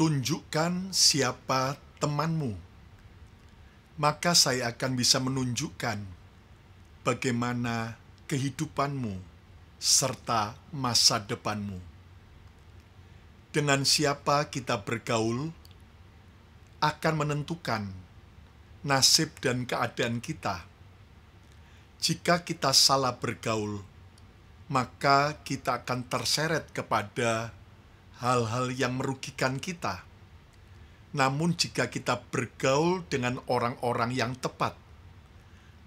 Tunjukkan siapa temanmu, maka saya akan bisa menunjukkan bagaimana kehidupanmu serta masa depanmu. Dengan siapa kita bergaul akan menentukan nasib dan keadaan kita. Jika kita salah bergaul, maka kita akan terseret kepada hal-hal yang merugikan kita. Namun jika kita bergaul dengan orang-orang yang tepat,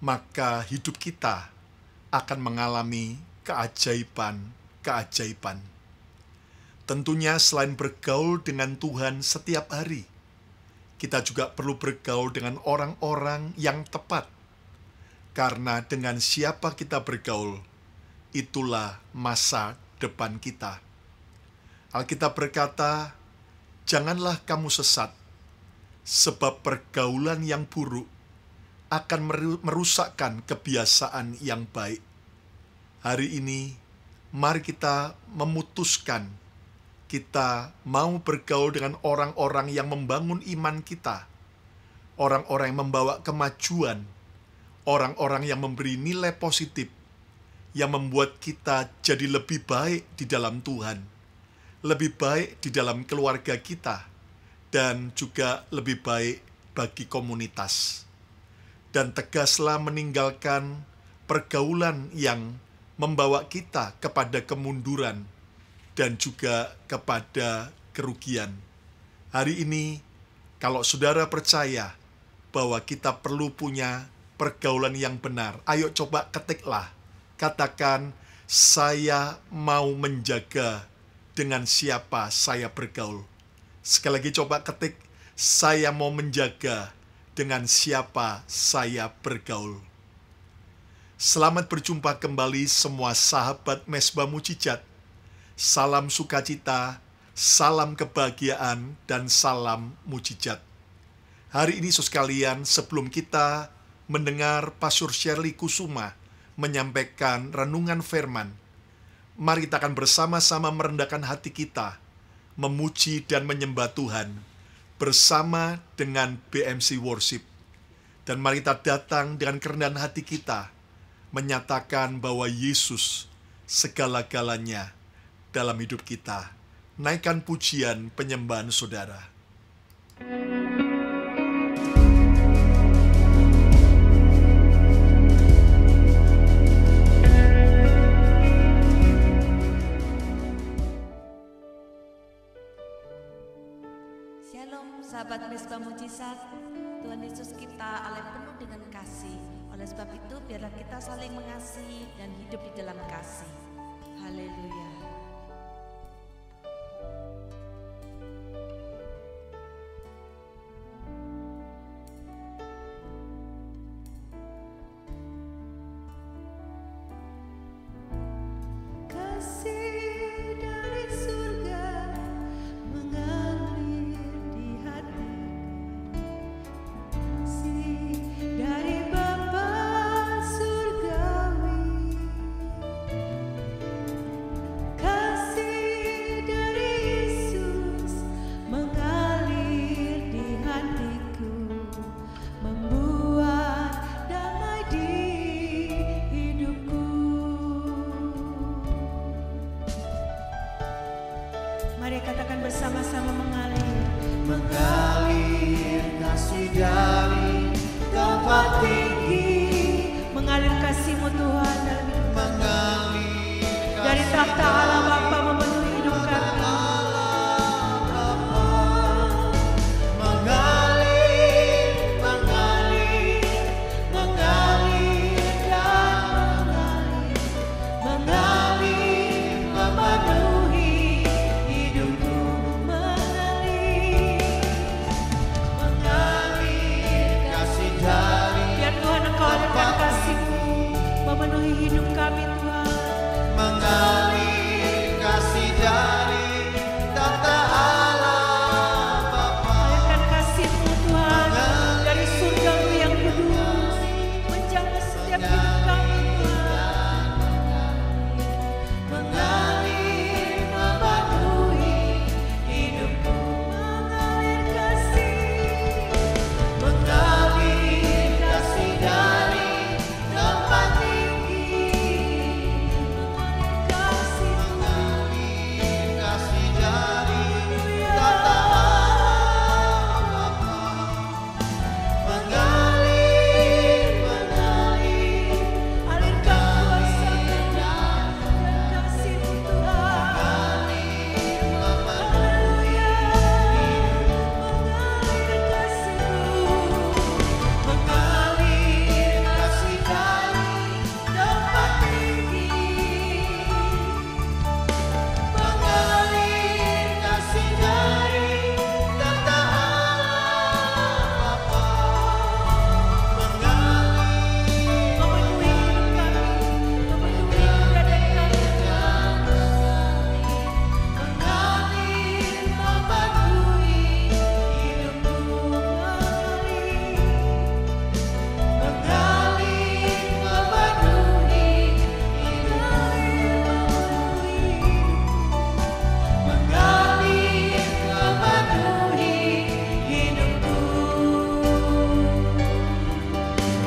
maka hidup kita akan mengalami keajaiban-keajaiban. Tentunya selain bergaul dengan Tuhan setiap hari, kita juga perlu bergaul dengan orang-orang yang tepat. Karena dengan siapa kita bergaul, itulah masa depan kita. Alkitab berkata, "Janganlah kamu sesat, sebab pergaulan yang buruk akan merusakkan kebiasaan yang baik." Hari ini, mari kita memutuskan kita mau bergaul dengan orang-orang yang membangun iman kita, orang-orang yang membawa kemajuan, orang-orang yang memberi nilai positif, yang membuat kita jadi lebih baik di dalam Tuhan, lebih baik di dalam keluarga kita, dan juga lebih baik bagi komunitas. Dan tegaslah meninggalkan pergaulan yang membawa kita kepada kemunduran dan juga kepada kerugian. Hari ini, kalau saudara percaya bahwa kita perlu punya pergaulan yang benar, ayo coba ketiklah, katakan, "Saya mau menjaga dengan siapa saya bergaul." Sekali lagi coba ketik, "Saya mau menjaga dengan siapa saya bergaul." Selamat berjumpa kembali semua sahabat Mesbah Mujizat. Salam sukacita, salam kebahagiaan, dan salam mujizat. Hari ini sekalian, sebelum kita mendengar Pastor Shirley Kusuma menyampaikan renungan firman, mari kita akan bersama-sama merendahkan hati kita, memuji dan menyembah Tuhan bersama dengan BMC Worship. Dan mari kita datang dengan kerendahan hati kita, menyatakan bahwa Yesus segala-galanya dalam hidup kita. Naikkan pujian penyembahan saudara. Shalom sahabat Mesbah Mujizat, Tuhan Yesus kita Allah penuh dengan kasih. Oleh sebab itu biarlah kita saling mengasihi dan hidup di dalam kasih. Haleluya.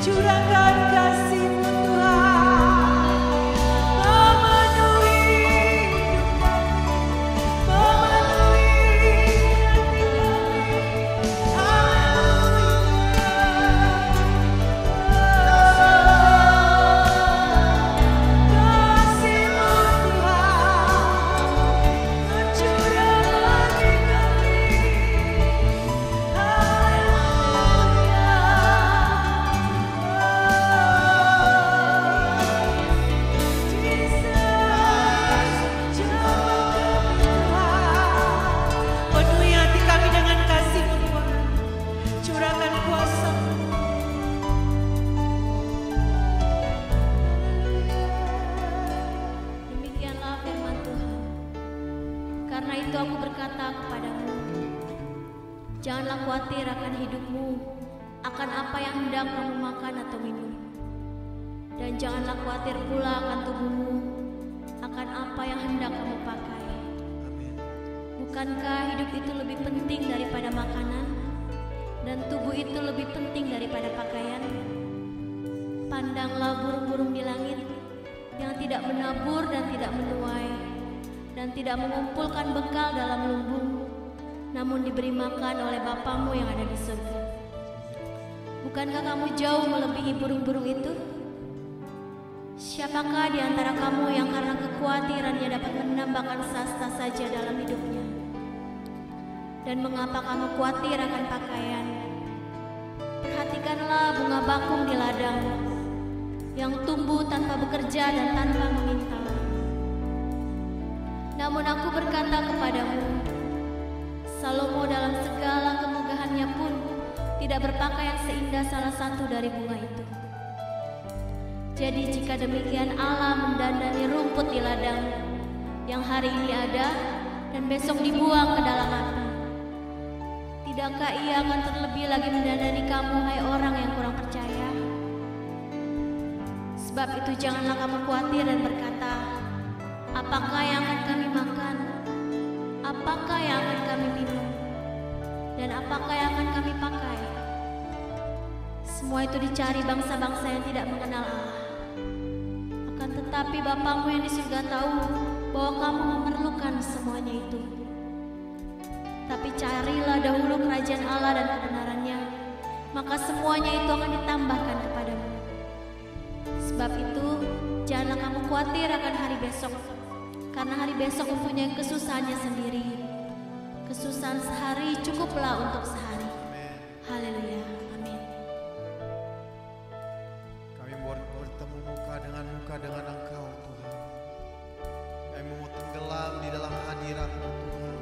Curahkan kasih-Mu Tuhan, memenuhi hidup kami, memenuhi hati kami. Kasih-Mu Tuhan mencurah hati kami. Penuhi hati kami dengan kasih-Mu Tuhan, curahkan kuasa. Demikianlah firman Tuhan. Karena itu aku berkata kepadamu, janganlah khawatir akan hidupmu, akan apa yang hendak kamu makan atau minum. Dan janganlah khawatir pula akan tubuhmu, akan apa yang hendak kamu pakai. Bukankah hidup itu lebih penting daripada makanan, dan tubuh itu lebih penting daripada pakaian? Pandanglah burung-burung di langit, yang tidak menabur dan tidak menuai, dan tidak mengumpulkan bekal dalam lumbung, namun diberi makan oleh Bapamu yang ada di surga. Bukankah kamu jauh melebihi burung-burung itu? Siapakah di antara kamu yang karena kekhawatirannya dapat menambahkan sasta saja dalam hidupnya? Dan mengapa kamu khawatir akan pakaian? Perhatikanlah bunga bakung di ladang, yang tumbuh tanpa bekerja dan tanpa meminta. Namun aku berkata kepadamu, Salomo dalam segala kemegahannya pun tidak berpakaian seindah salah satu dari bunga itu. Jadi jika demikian Allah mendandani rumput di ladang, yang hari ini ada dan besok dibuang ke dalam api, tidakkah Ia akan terlebih lagi mendandani kamu, hai orang yang kurang percaya? Sebab itu janganlah kamu khawatir dan berkata, apakah yang akan kami makan? Apakah yang akan kami minum? Dan apakah yang akan kami pakai? Semua itu dicari bangsa-bangsa yang tidak mengenal Allah. Akan tetapi Bapamu yang di surga tahu bahwa kamu memerlukan semuanya itu. Tapi carilah dahulu kerajaan Allah dan kebenarannya, maka semuanya itu akan ditambahkan kepadamu. Sebab itu, janganlah kamu khawatir akan hari besok, karena hari besok mempunyai kesusahannya sendiri. Kesusahan sehari cukuplah untuk sehari. Haleluya, amin. Kami bertemu muka dengan Engkau Tuhan. Kami mau tenggelam di dalam hadirat-Mu Tuhan.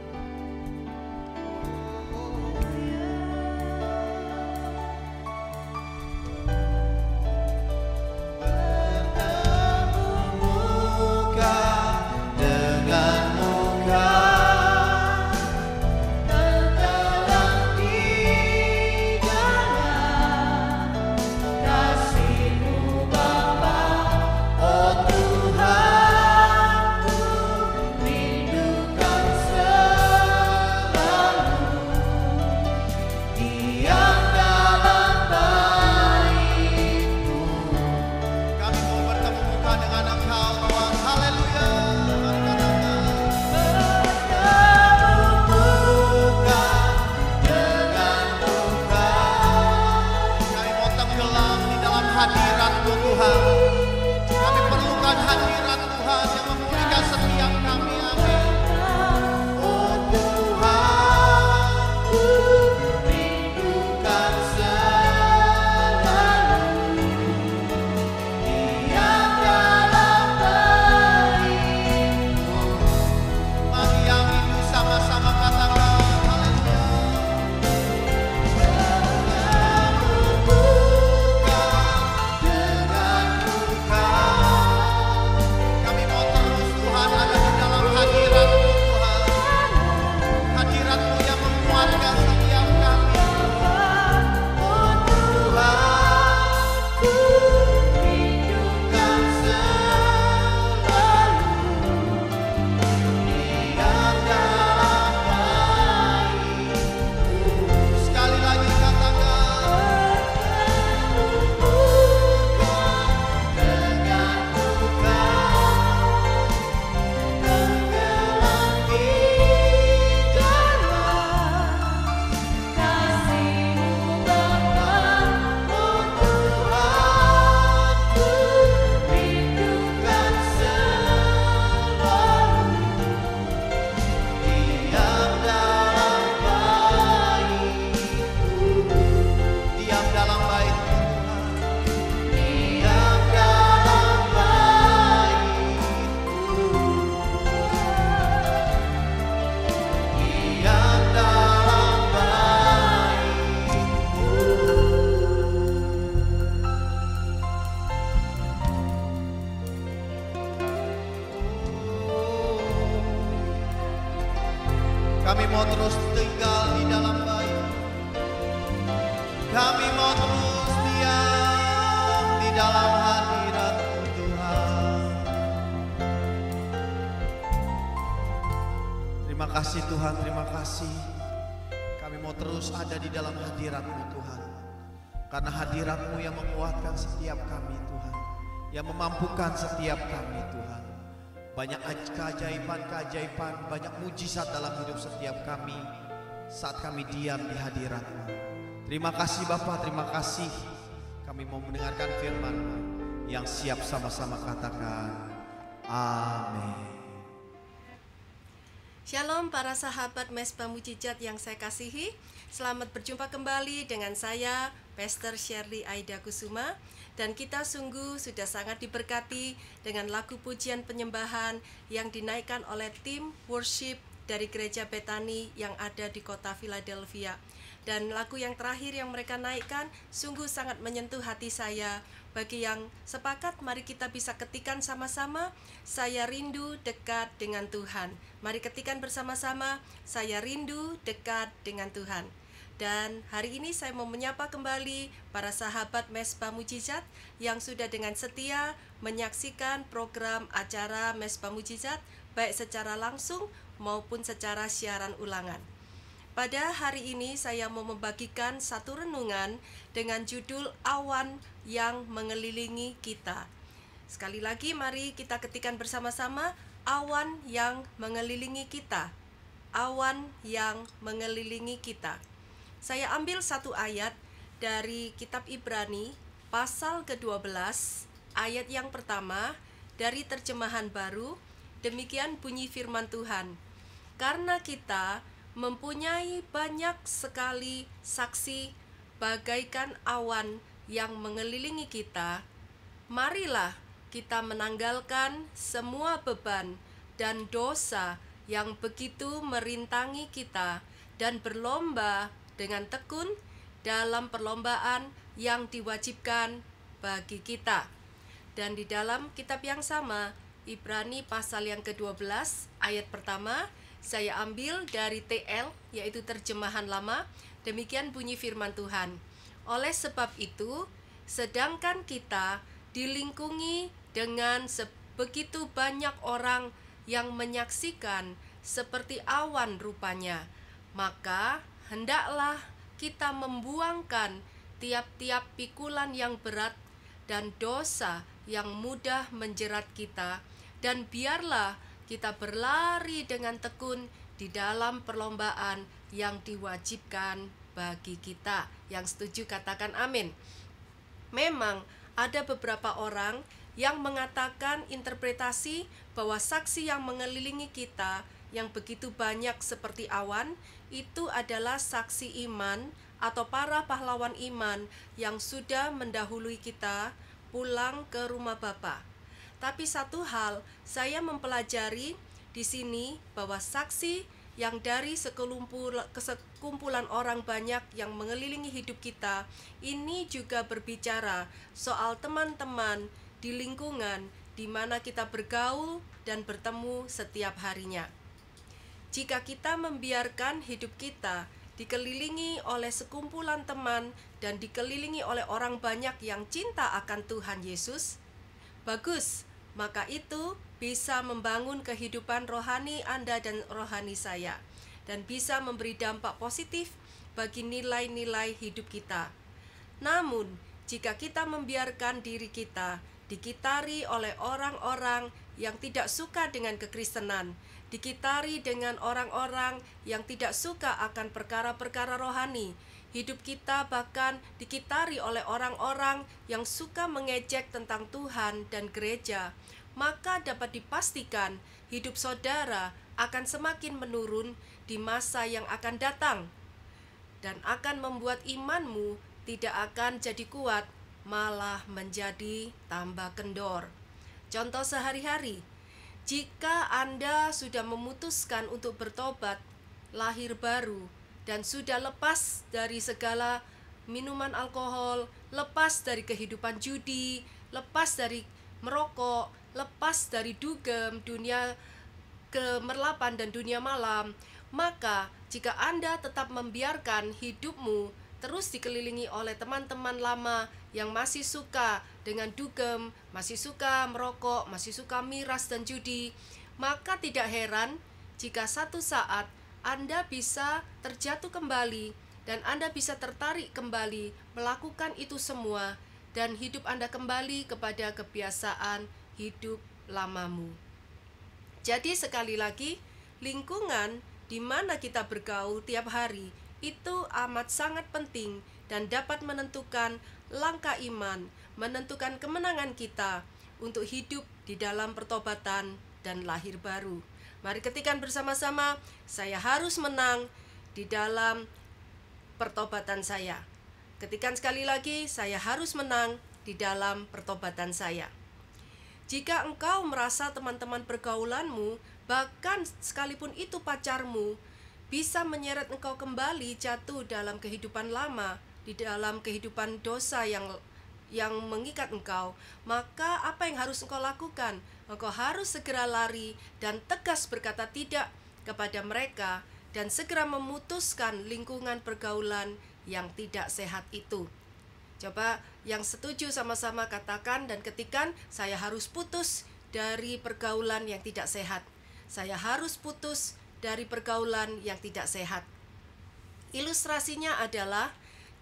Kami mau terus tinggal di dalam baik. Kami mau terus diam di dalam hadirat-Mu Tuhan. Terima kasih Tuhan, terima kasih. Kami mau terus ada di dalam hadirat-Mu Tuhan. Karena hadirat-Mu yang menguatkan setiap kami Tuhan, yang memampukan setiap kami Tuhan. Banyak keajaiban-keajaiban, banyak mujizat dalam hidup setiap kami saat kami diam di hadirat-Mu. Terima kasih Bapa, terima kasih. Kami mau mendengarkan firman-Mu yang siap sama-sama katakan amin. Shalom para sahabat Mesbah Mujizat yang saya kasihi. Selamat berjumpa kembali dengan saya, Pastor Shirley Aida Kusuma. Dan kita sungguh sudah sangat diberkati dengan lagu pujian penyembahan yang dinaikkan oleh tim worship dari Gereja Betani yang ada di kota Philadelphia. Dan lagu yang terakhir yang mereka naikkan sungguh sangat menyentuh hati saya. Bagi yang sepakat, mari kita bisa ketikan sama-sama, saya rindu dekat dengan Tuhan. Mari ketikan bersama-sama, saya rindu dekat dengan Tuhan. Dan hari ini saya mau menyapa kembali para sahabat Mesbah Mujizat yang sudah dengan setia menyaksikan program acara Mesbah Mujizat baik secara langsung maupun secara siaran ulangan. Pada hari ini saya mau membagikan satu renungan dengan judul Awan yang Mengelilingi Kita. Sekali lagi mari kita ketikan bersama-sama, awan yang mengelilingi kita. Awan yang mengelilingi kita. Saya ambil satu ayat dari kitab Ibrani pasal ke-12 ayat yang pertama dari terjemahan baru. Demikian bunyi firman Tuhan. Karena kita mempunyai banyak sekali saksi bagaikan awan yang mengelilingi kita, marilah kita menanggalkan semua beban dan dosa yang begitu merintangi kita dan berlomba dengan tekun dalam perlombaan yang diwajibkan bagi kita. Dan di dalam kitab yang sama, Ibrani pasal yang ke-12 ayat pertama, saya ambil dari TL, yaitu terjemahan lama. Demikian bunyi firman Tuhan. Oleh sebab itu, sedangkan kita dilingkungi dengan begitu banyak orang yang menyaksikan seperti awan rupanya, maka hendaklah kita membuangkan tiap-tiap pikulan yang berat dan dosa yang mudah menjerat kita, dan biarlah kita berlari dengan tekun di dalam perlombaan yang diwajibkan bagi kita. Yang setuju katakan amin. Memang ada beberapa orang yang mengatakan interpretasi bahwa saksi yang mengelilingi kita yang begitu banyak seperti awan itu adalah saksi iman atau para pahlawan iman yang sudah mendahului kita pulang ke rumah Bapa. Tapi satu hal saya mempelajari di sini bahwa saksi yang dari sekumpulan orang banyak yang mengelilingi hidup kita ini juga berbicara soal teman-teman di lingkungan di mana kita bergaul dan bertemu setiap harinya. Jika kita membiarkan hidup kita dikelilingi oleh sekumpulan teman dan dikelilingi oleh orang banyak yang cinta akan Tuhan Yesus, bagus, maka itu bisa membangun kehidupan rohani Anda dan rohani saya, dan bisa memberi dampak positif bagi nilai-nilai hidup kita. Namun, jika kita membiarkan diri kita dikitari oleh orang-orang yang tidak suka dengan kekristenan, dikitari dengan orang-orang yang tidak suka akan perkara-perkara rohani, hidup kita bahkan dikitari oleh orang-orang yang suka mengejek tentang Tuhan dan gereja, maka dapat dipastikan hidup saudara akan semakin menurun di masa yang akan datang, dan akan membuat imanmu tidak akan jadi kuat, malah menjadi tambah kendor. Contoh sehari-hari, jika Anda sudah memutuskan untuk bertobat, lahir baru, dan sudah lepas dari segala minuman alkohol, lepas dari kehidupan judi, lepas dari merokok, lepas dari dugem, dunia kemerlapan dan dunia malam, Maka jika Anda tetap membiarkan hidupmu terus dikelilingi oleh teman-teman lama yang masih suka dengan dugem, masih suka merokok, masih suka miras dan judi, maka tidak heran jika satu saat Anda bisa terjatuh kembali dan Anda bisa tertarik kembali melakukan itu semua dan hidup Anda kembali kepada kebiasaan hidup lamamu. Jadi sekali lagi, lingkungan di mana kita bergaul tiap hari itu amat sangat penting dan dapat menentukan langkah iman, menentukan kemenangan kita untuk hidup di dalam pertobatan dan lahir baru. Mari ketikan bersama-sama, saya harus menang di dalam pertobatan saya. Ketikan sekali lagi, saya harus menang di dalam pertobatan saya. Jika engkau merasa teman-teman pergaulanmu, bahkan sekalipun itu pacarmu, bisa menyeret engkau kembali jatuh dalam kehidupan lama, di dalam kehidupan dosa yang mengikat engkau, maka apa yang harus engkau lakukan? Engkau harus segera lari dan tegas berkata tidak kepada mereka dan segera memutuskan lingkungan pergaulan yang tidak sehat itu. Coba yang setuju sama-sama katakan dan ketikan, saya harus putus dari pergaulan yang tidak sehat. Saya harus putus dari pergaulan yang tidak sehat. Ilustrasinya adalah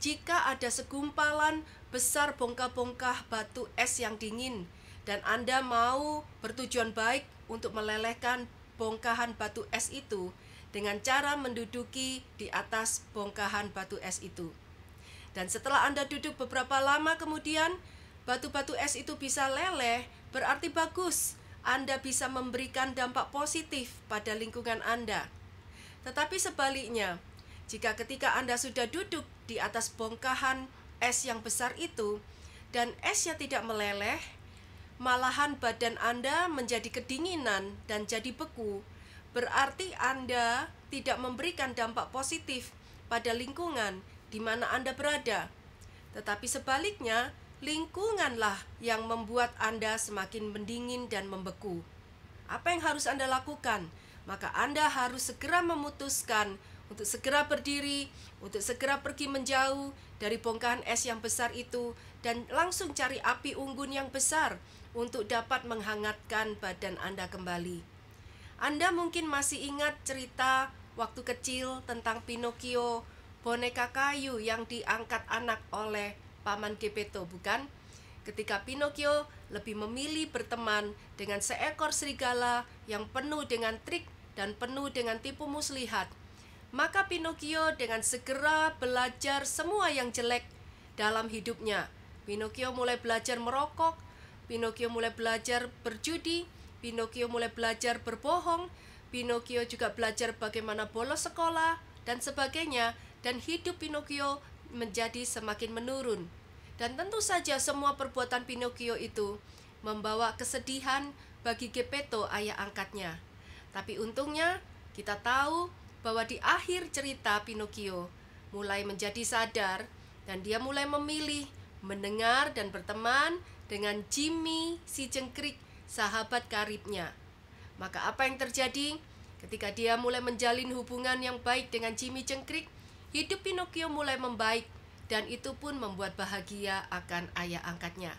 jika ada segumpalan besar bongkah-bongkah batu es yang dingin dan Anda mau bertujuan baik untuk melelehkan bongkahan batu es itu dengan cara menduduki di atas bongkahan batu es itu. Dan setelah Anda duduk beberapa lama kemudian, batu-batu es itu bisa leleh, berarti bagus. Anda bisa memberikan dampak positif pada lingkungan Anda. Tetapi sebaliknya, jika ketika Anda sudah duduk di atas bongkahan es yang besar itu, dan esnya tidak meleleh, malahan badan Anda menjadi kedinginan dan jadi beku, berarti Anda tidak memberikan dampak positif pada lingkungan di mana Anda berada. Tetapi sebaliknya, lingkunganlah yang membuat Anda semakin mendingin dan membeku. Apa yang harus Anda lakukan? Maka Anda harus segera memutuskan untuk segera berdiri, untuk segera pergi menjauh dari bongkahan es yang besar itu dan langsung cari api unggun yang besar untuk dapat menghangatkan badan Anda kembali. Anda mungkin masih ingat cerita waktu kecil tentang Pinocchio, boneka kayu yang diangkat anak oleh Paman Geppetto, bukan? Ketika Pinocchio lebih memilih berteman dengan seekor serigala yang penuh dengan trik dan penuh dengan tipu muslihat, maka Pinocchio dengan segera belajar semua yang jelek dalam hidupnya. Pinocchio mulai belajar merokok, Pinocchio mulai belajar berjudi, Pinocchio mulai belajar berbohong, Pinocchio juga belajar bagaimana bolos sekolah dan sebagainya. Dan hidup Pinocchio menjadi semakin menurun. Dan tentu saja semua perbuatan Pinocchio itu membawa kesedihan bagi Geppetto, ayah angkatnya. Tapi untungnya kita tahu bahwa di akhir cerita Pinocchio mulai menjadi sadar dan dia mulai memilih mendengar dan berteman dengan Jimmy si jengkrik, sahabat karibnya. Maka apa yang terjadi ketika dia mulai menjalin hubungan yang baik dengan Jimmy jengkrik? Hidup Pinocchio mulai membaik dan itu pun membuat bahagia akan ayah angkatnya.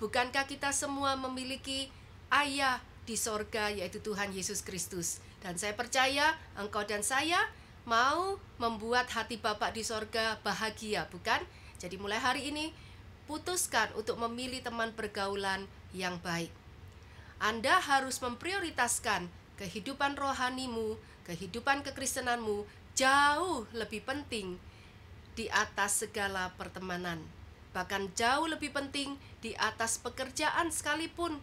Bukankah kita semua memiliki ayah di sorga, yaitu Tuhan Yesus Kristus? Dan saya percaya engkau dan saya mau membuat hati Bapak di sorga bahagia, bukan? Jadi mulai hari ini putuskan untuk memilih teman pergaulan yang baik. Anda harus memprioritaskan kehidupan rohanimu, kehidupan kekristenanmu jauh lebih penting di atas segala pertemanan. Bahkan jauh lebih penting di atas pekerjaan sekalipun,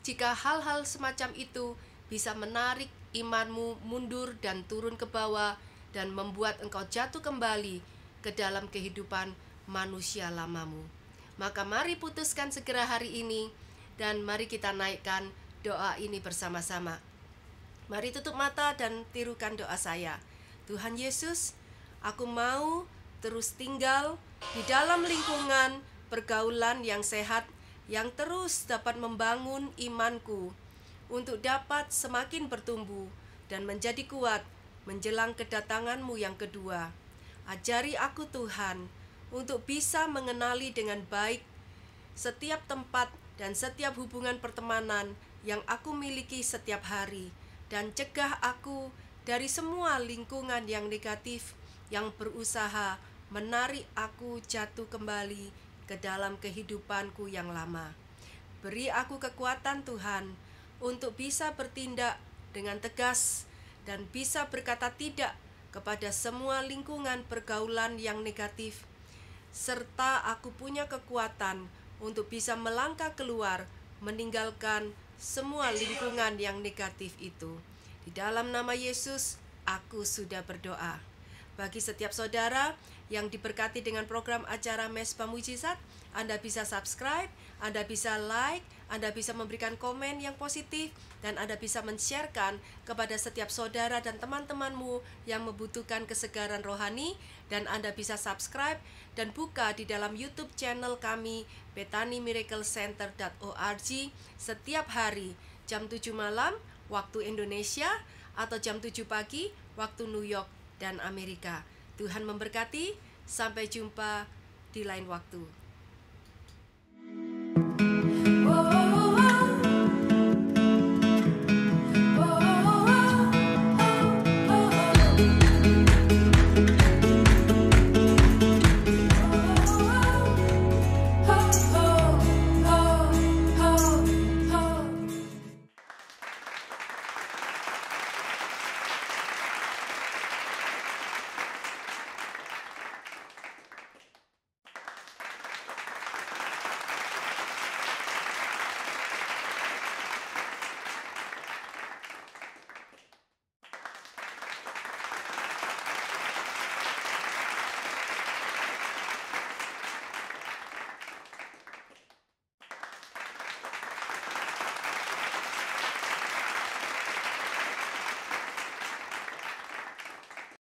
jika hal-hal semacam itu bisa menarik imanmu mundur dan turun ke bawah dan membuat engkau jatuh kembali ke dalam kehidupan manusia lamamu. Maka mari putuskan segera hari ini dan mari kita naikkan doa ini bersama-sama. Mari tutup mata dan tirukan doa saya. Tuhan Yesus, aku mau terus tinggal di dalam lingkungan pergaulan yang sehat, yang terus dapat membangun imanku untuk dapat semakin bertumbuh dan menjadi kuat menjelang kedatangan-Mu yang kedua. Ajari aku Tuhan untuk bisa mengenali dengan baik setiap tempat dan setiap hubungan pertemanan yang aku miliki setiap hari, dan cegah aku dari semua lingkungan yang negatif yang berusaha menarik aku jatuh kembali ke dalam kehidupanku yang lama. Beri aku kekuatan Tuhan untuk bisa bertindak dengan tegas dan bisa berkata tidak kepada semua lingkungan pergaulan yang negatif, serta aku punya kekuatan untuk bisa melangkah keluar meninggalkan semua lingkungan yang negatif itu. Di dalam nama Yesus, aku sudah berdoa. Bagi setiap saudara yang diberkati dengan program acara Mesbah Mujizat, Anda bisa subscribe, Anda bisa like, Anda bisa memberikan komen yang positif, dan Anda bisa men-sharekan kepada setiap saudara dan teman-temanmu yang membutuhkan kesegaran rohani. Dan Anda bisa subscribe dan buka di dalam YouTube channel kami BethanyMiracleCenter.org setiap hari jam 7 malam waktu Indonesia atau jam 7 pagi waktu New York dan Amerika. Tuhan memberkati, sampai jumpa di lain waktu.